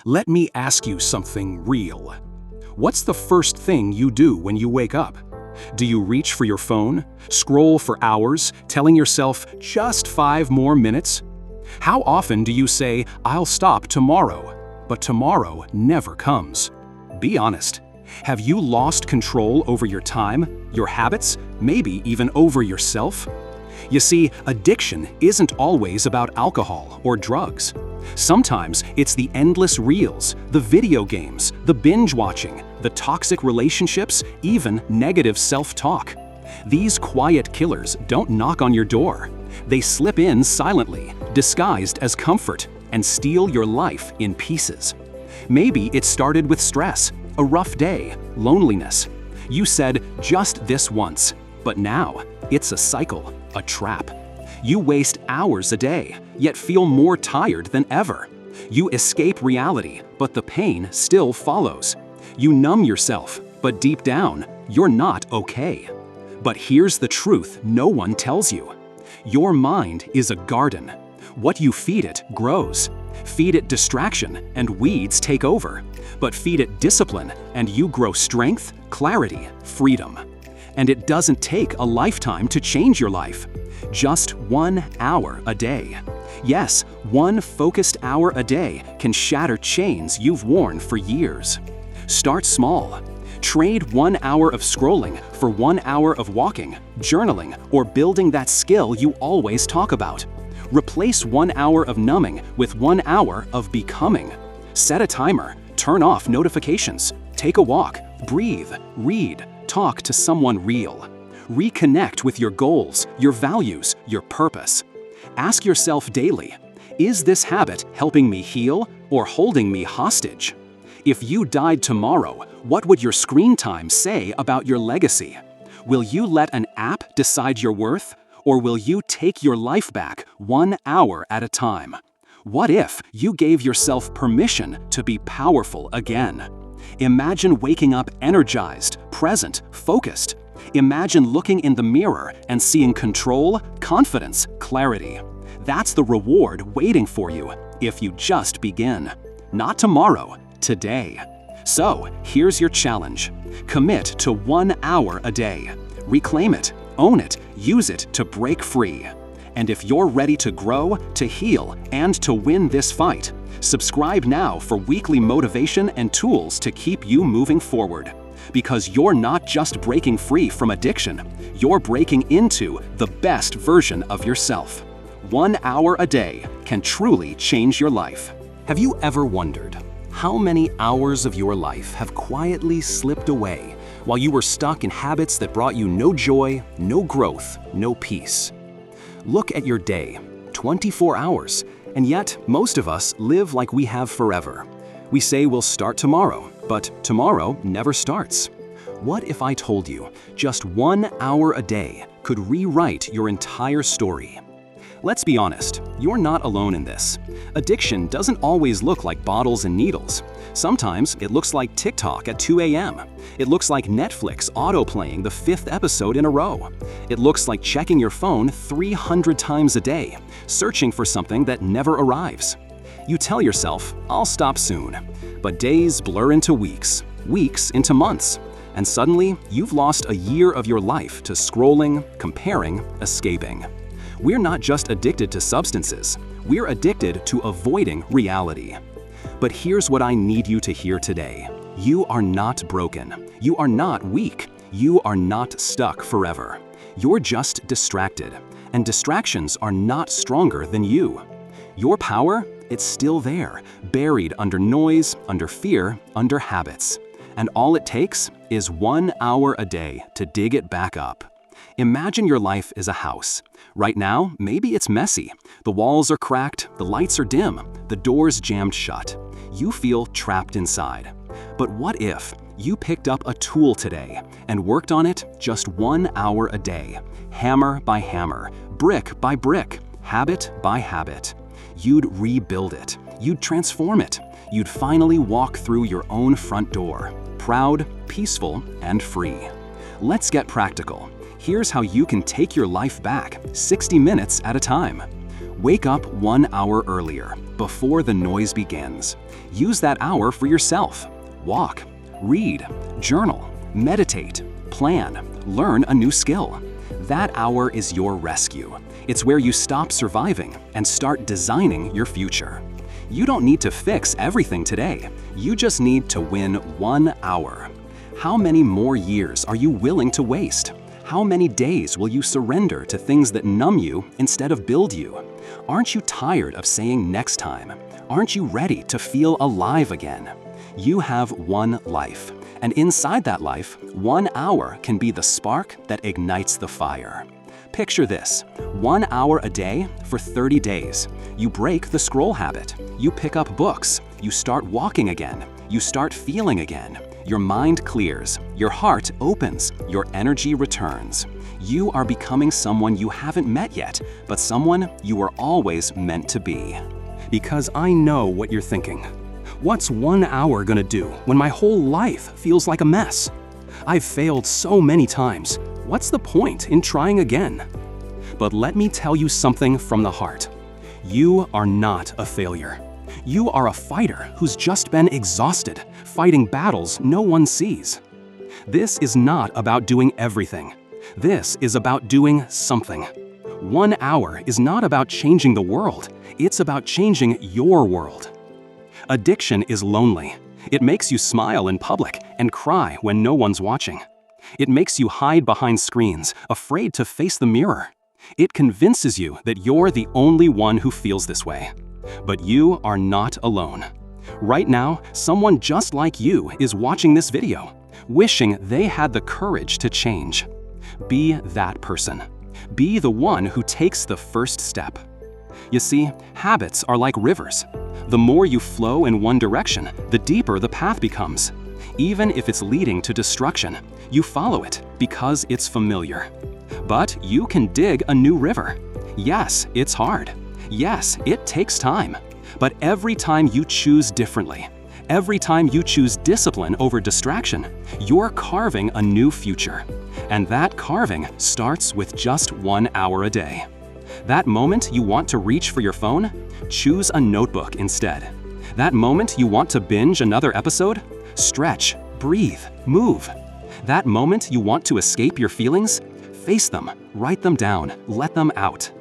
Let me ask you something real. What's the first thing you do when you wake up? Do you reach for your phone, scroll for hours, telling yourself just 5 more minutes? How often do you say, "I'll stop tomorrow," but tomorrow never comes? Be honest. Have you lost control over your time, your habits, maybe even over yourself? You see, addiction isn't always about alcohol or drugs. Sometimes it's the endless reels, the video games, the binge watching, the toxic relationships, even negative self-talk. These quiet killers don't knock on your door. They slip in silently, disguised as comfort, and steal your life in pieces. Maybe it started with stress, a rough day, loneliness. You said, "just this once," but now it's a cycle, a trap. You waste hours a day, yet feel more tired than ever. You escape reality, but the pain still follows. You numb yourself, but deep down, you're not okay. But here's the truth no one tells you. Your mind is a garden. What you feed it grows. Feed it distraction, and weeds take over. But feed it discipline, and you grow strength, clarity, freedom. And it doesn't take a lifetime to change your life. Just 1 hour a day. Yes, one focused hour a day can shatter chains you've worn for years. Start small. Trade 1 hour of scrolling for 1 hour of walking, journaling, or building that skill you always talk about. Replace 1 hour of numbing with 1 hour of becoming. Set a timer, turn off notifications, take a walk, breathe, read, talk to someone real. Reconnect with your goals, your values, your purpose. Ask yourself daily, is this habit helping me heal or holding me hostage? If you died tomorrow, what would your screen time say about your legacy? Will you let an app decide your worth, or will you take your life back 1 hour at a time? What if you gave yourself permission to be powerful again? Imagine waking up energized, present, focused. Imagine looking in the mirror and seeing control, confidence, clarity. That's the reward waiting for you if you just begin. Not tomorrow, today. So, here's your challenge. Commit to 1 hour a day. Reclaim it, own it, use it to break free. And if you're ready to grow, to heal, and to win this fight, subscribe now for weekly motivation and tools to keep you moving forward. Because you're not just breaking free from addiction, you're breaking into the best version of yourself. 1 hour a day can truly change your life. Have you ever wondered how many hours of your life have quietly slipped away while you were stuck in habits that brought you no joy, no growth, no peace? Look at your day, 24 hours, and yet most of us live like we have forever. We say we'll start tomorrow, but tomorrow never starts. What if I told you just 1 hour a day could rewrite your entire story? Let's be honest, you're not alone in this. Addiction doesn't always look like bottles and needles. Sometimes it looks like TikTok at 2 a.m. It looks like Netflix auto-playing the 5th episode in a row. It looks like checking your phone 300 times a day, searching for something that never arrives. You tell yourself, "I'll stop soon." But days blur into weeks, weeks into months, and suddenly you've lost a year of your life to scrolling, comparing, escaping. We're not just addicted to substances, we're addicted to avoiding reality. But here's what I need you to hear today. You are not broken. You are not weak. You are not stuck forever. You're just distracted, and distractions are not stronger than you. Your power, it's still there, buried under noise, under fear, under habits. And all it takes is 1 hour a day to dig it back up. Imagine your life is a house. Right now, maybe it's messy. The walls are cracked, the lights are dim, the doors jammed shut. You feel trapped inside. But what if you picked up a tool today and worked on it just 1 hour a day, hammer by hammer, brick by brick, habit by habit? You'd rebuild it. You'd transform it. You'd finally walk through your own front door, proud, peaceful, and free. Let's get practical. Here's how you can take your life back 60 minutes at a time. Wake up 1 hour earlier, before the noise begins. Use that hour for yourself. Walk, read, journal, meditate, plan, learn a new skill. That hour is your rescue. It's where you stop surviving and start designing your future. You don't need to fix everything today. You just need to win 1 hour. How many more years are you willing to waste? How many days will you surrender to things that numb you instead of build you? Aren't you tired of saying next time? Aren't you ready to feel alive again? You have one life, and inside that life, 1 hour can be the spark that ignites the fire. Picture this: 1 hour a day for 30 days. You break the scroll habit. You pick up books. You start walking again. You start feeling again. Your mind clears. Your heart opens. Your energy returns. You are becoming someone you haven't met yet, but someone you were always meant to be. Because I know what you're thinking. What's 1 hour gonna do when my whole life feels like a mess? I've failed so many times. What's the point in trying again? But let me tell you something from the heart. You are not a failure. You are a fighter who's just been exhausted, fighting battles no one sees. This is not about doing everything. This is about doing something. 1 hour is not about changing the world. It's about changing your world. Addiction is lonely. It makes you smile in public and cry when no one's watching. It makes you hide behind screens, afraid to face the mirror. It convinces you that you're the only one who feels this way. But you are not alone. Right now, someone just like you is watching this video, wishing they had the courage to change. Be that person. Be the one who takes the first step. You see, habits are like rivers. The more you flow in one direction, the deeper the path becomes. Even if it's leading to destruction, you follow it because it's familiar. But you can dig a new river. Yes, it's hard. Yes, it takes time. But every time you choose differently, every time you choose discipline over distraction, you're carving a new future. And that carving starts with just 1 hour a day. That moment you want to reach for your phone, choose a notebook instead. That moment you want to binge another episode, stretch, breathe, move. That moment you want to escape your feelings, face them, write them down, let them out.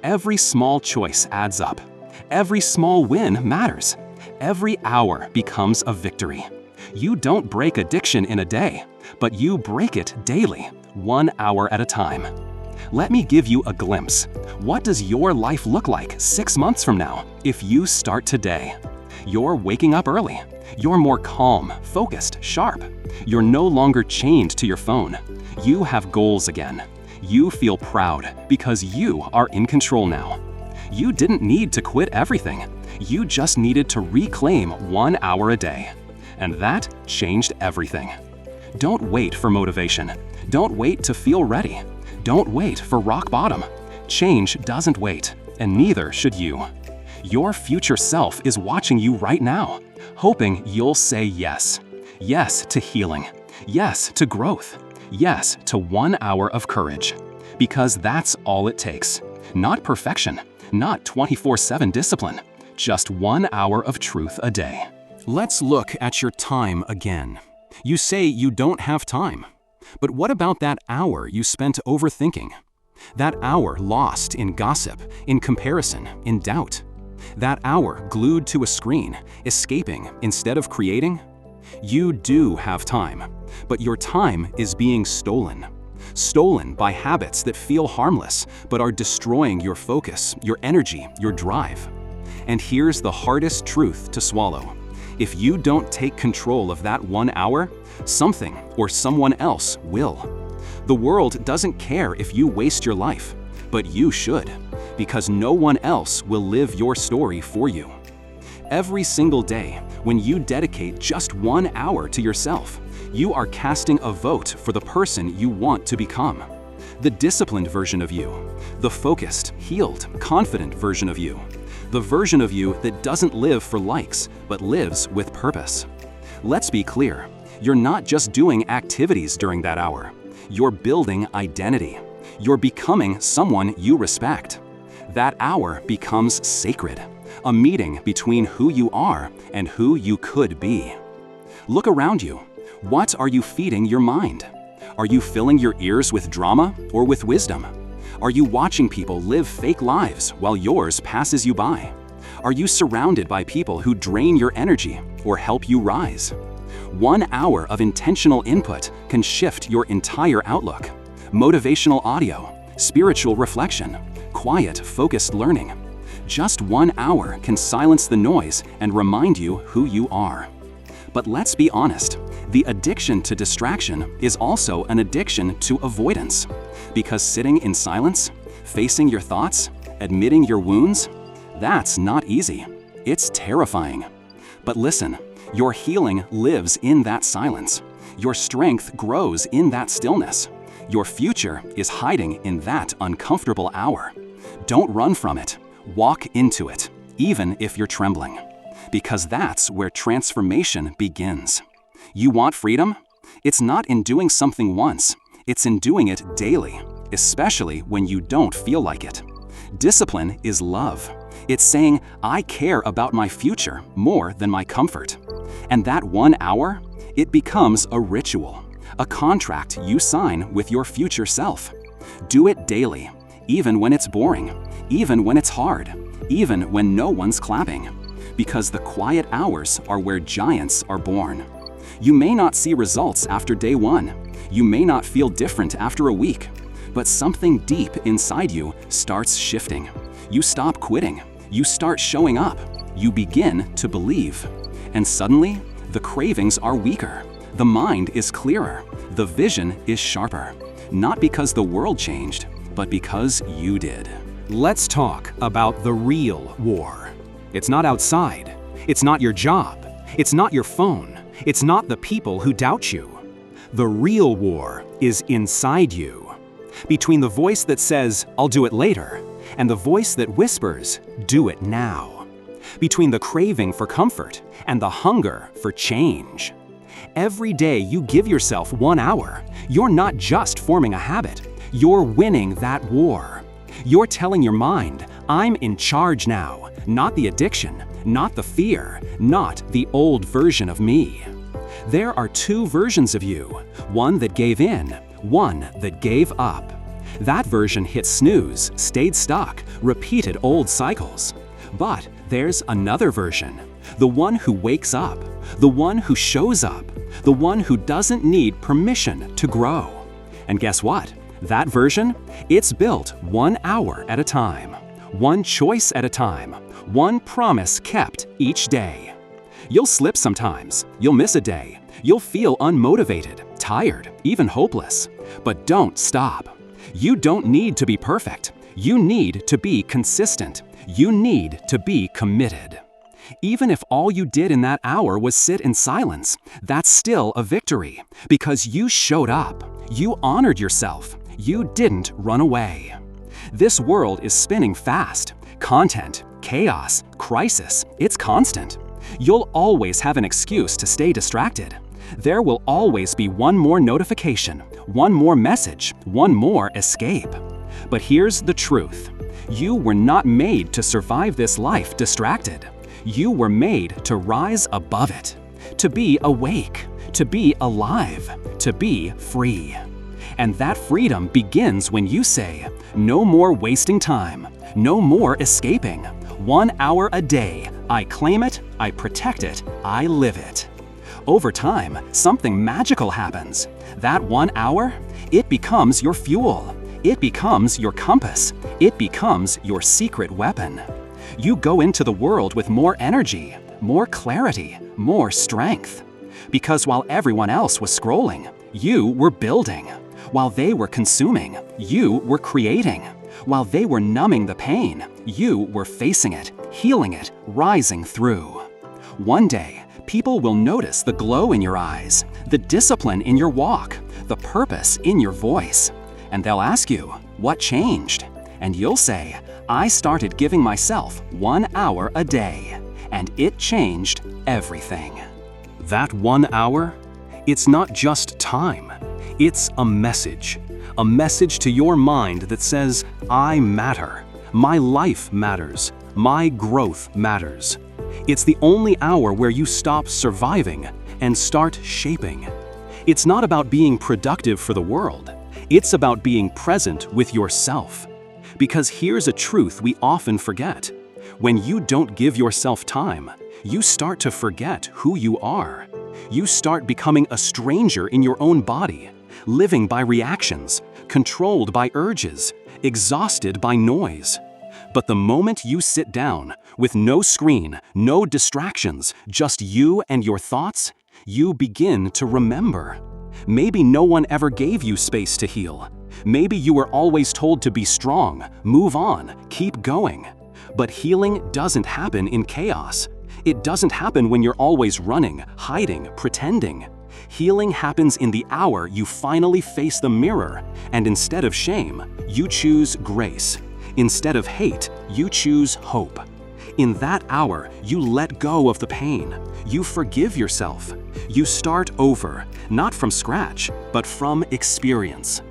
Every small choice adds up. Every small win matters. Every hour becomes a victory. You don't break addiction in a day, but you break it daily, 1 hour at a time. Let me give you a glimpse. What does your life look like 6 months from now if you start today? You're waking up early. You're more calm, focused, sharp. You're no longer chained to your phone. You have goals again. You feel proud because you are in control now. You didn't need to quit everything. You just needed to reclaim 1 hour a day. And that changed everything. Don't wait for motivation. Don't wait to feel ready. Don't wait for rock bottom. Change doesn't wait, and neither should you. Your future self is watching you right now, hoping you'll say yes. Yes to healing. Yes to growth. Yes to 1 hour of courage. Because that's all it takes. Not perfection, not 24/7 discipline, just 1 hour of truth a day. Let's look at your time again. You say you don't have time. But what about that hour you spent overthinking? That hour lost in gossip, in comparison, in doubt? That hour glued to a screen, escaping instead of creating? You do have time, but your time is being stolen. Stolen by habits that feel harmless, but are destroying your focus, your energy, your drive. And here's the hardest truth to swallow. If you don't take control of that 1 hour, something or someone else will. The world doesn't care if you waste your life, but you should, because no one else will live your story for you. Every single day, when you dedicate just 1 hour to yourself, you are casting a vote for the person you want to become. The disciplined version of you, the focused, healed, confident version of you, the version of you that doesn't live for likes, but lives with purpose. Let's be clear, you're not just doing activities during that hour. You're building identity. You're becoming someone you respect. That hour becomes sacred, a meeting between who you are and who you could be. Look around you. What are you feeding your mind? Are you filling your ears with drama or with wisdom? Are you watching people live fake lives while yours passes you by? Are you surrounded by people who drain your energy or help you rise? 1 hour of intentional input can shift your entire outlook. Motivational audio, spiritual reflection, quiet, focused learning. Just 1 hour can silence the noise and remind you who you are. But let's be honest, the addiction to distraction is also an addiction to avoidance. Because sitting in silence, facing your thoughts, admitting your wounds, that's not easy. It's terrifying. But listen, your healing lives in that silence. Your strength grows in that stillness. Your future is hiding in that uncomfortable hour. Don't run from it. Walk into it, even if you're trembling. Because that's where transformation begins. You want freedom? It's not in doing something once. It's in doing it daily, especially when you don't feel like it. Discipline is love. It's saying, I care about my future more than my comfort. And that 1 hour, it becomes a ritual, a contract you sign with your future self. Do it daily, even when it's boring, even when it's hard, even when no one's clapping. Because the quiet hours are where giants are born. You may not see results after day 1. You may not feel different after a week. But something deep inside you starts shifting. You stop quitting. You start showing up. You begin to believe. And suddenly, the cravings are weaker. The mind is clearer. The vision is sharper. Not because the world changed, but because you did. Let's talk about the real war. It's not outside. It's not your job. It's not your phone. It's not the people who doubt you. The real war is inside you. Between the voice that says, I'll do it later, and the voice that whispers, do it now. Between the craving for comfort and the hunger for change. Every day you give yourself 1 hour, you're not just forming a habit, you're winning that war. You're telling your mind, I'm in charge now, not the addiction, not the fear, not the old version of me. There are 2 versions of you, one that gave in, one that gave up. That version hit snooze, stayed stuck, repeated old cycles. But there's another version, the one who wakes up, the one who shows up, the one who doesn't need permission to grow. And guess what? That version, it's built 1 hour at a time, 1 choice at a time, 1 promise kept each day. You'll slip sometimes, you'll miss a day, you'll feel unmotivated, tired, even hopeless. But don't stop. You don't need to be perfect. You need to be consistent. You need to be committed. Even if all you did in that hour was sit in silence, that's still a victory because you showed up. You honored yourself. You didn't run away. This world is spinning fast. Content, chaos, crisis, it's constant. You'll always have an excuse to stay distracted. There will always be 1 more notification, 1 more message, 1 more escape. But here's the truth. You were not made to survive this life distracted. You were made to rise above it, to be awake, to be alive, to be free. And that freedom begins when you say, no more wasting time, no more escaping. 1 hour a day, I claim it, I protect it, I live it. Over time, something magical happens. That 1 hour, it becomes your fuel. It becomes your compass. It becomes your secret weapon. You go into the world with more energy, more clarity, more strength. Because while everyone else was scrolling, you were building. While they were consuming, you were creating. While they were numbing the pain, you were facing it, healing it, rising through. One day, people will notice the glow in your eyes, the discipline in your walk, the purpose in your voice. And they'll ask you, what changed? And you'll say, I started giving myself 1 hour a day, and it changed everything. That 1 hour, it's not just time. It's a message to your mind that says, I matter, My life matters. My growth matters. It's the only hour where you stop surviving and start shaping. It's not about being productive for the world. It's about being present with yourself. Because here's a truth we often forget. When you don't give yourself time, you start to forget who you are. You start becoming a stranger in your own body, living by reactions, controlled by urges, exhausted by noise. But the moment you sit down, with no screen, no distractions, just you and your thoughts, you begin to remember. Maybe no one ever gave you space to heal. Maybe you were always told to be strong, move on, keep going. But healing doesn't happen in chaos. It doesn't happen when you're always running, hiding, pretending. Healing happens in the hour you finally face the mirror, and instead of shame, you choose grace. Instead of hate, you choose hope. In that hour, you let go of the pain. You forgive yourself. You start over, not from scratch, but from experience.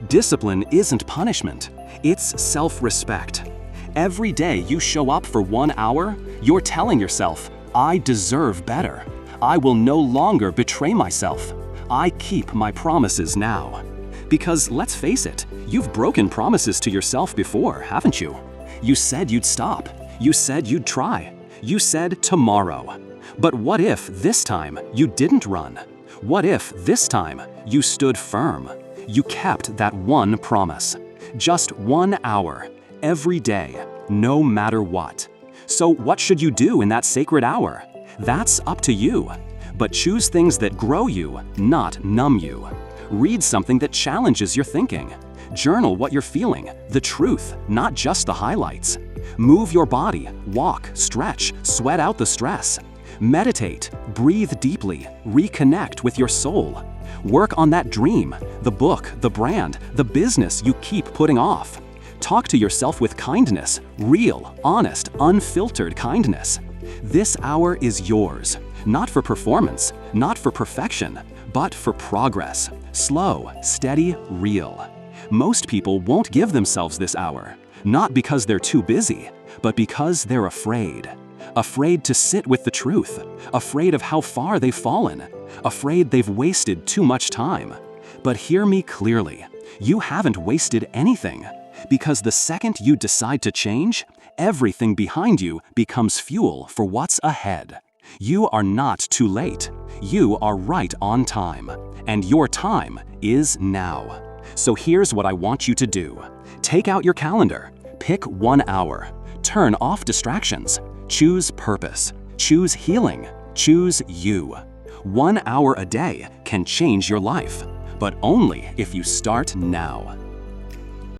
Discipline isn't punishment. It's self-respect. Every day you show up for 1 hour, you're telling yourself, I deserve better. I will no longer betray myself. I keep my promises now. Because let's face it, you've broken promises to yourself before, haven't you? You said you'd stop. You said you'd try. You said tomorrow. But what if this time you didn't run? What if this time you stood firm? You kept that one promise. Just 1 hour, every day, no matter what. So what should you do in that sacred hour? That's up to you. But choose things that grow you, not numb you. Read something that challenges your thinking. Journal what you're feeling, the truth, not just the highlights. Move your body, walk, stretch, sweat out the stress. Meditate, breathe deeply, reconnect with your soul. Work on that dream, the book, the brand, the business you keep putting off. Talk to yourself with kindness, real, honest, unfiltered kindness. This hour is yours, not for performance, not for perfection, but for progress. Slow, steady, real. Most people won't give themselves this hour, not because they're too busy, but because they're afraid. Afraid to sit with the truth, afraid of how far they've fallen, afraid they've wasted too much time. But hear me clearly, you haven't wasted anything, because the second you decide to change, everything behind you becomes fuel for what's ahead. You are not too late. You are right on time, and your time is now. So here's what I want you to do. Take out your calendar, pick 1 hour, turn off distractions, choose purpose, choose healing, choose you. 1 hour a day can change your life, but only if you start now.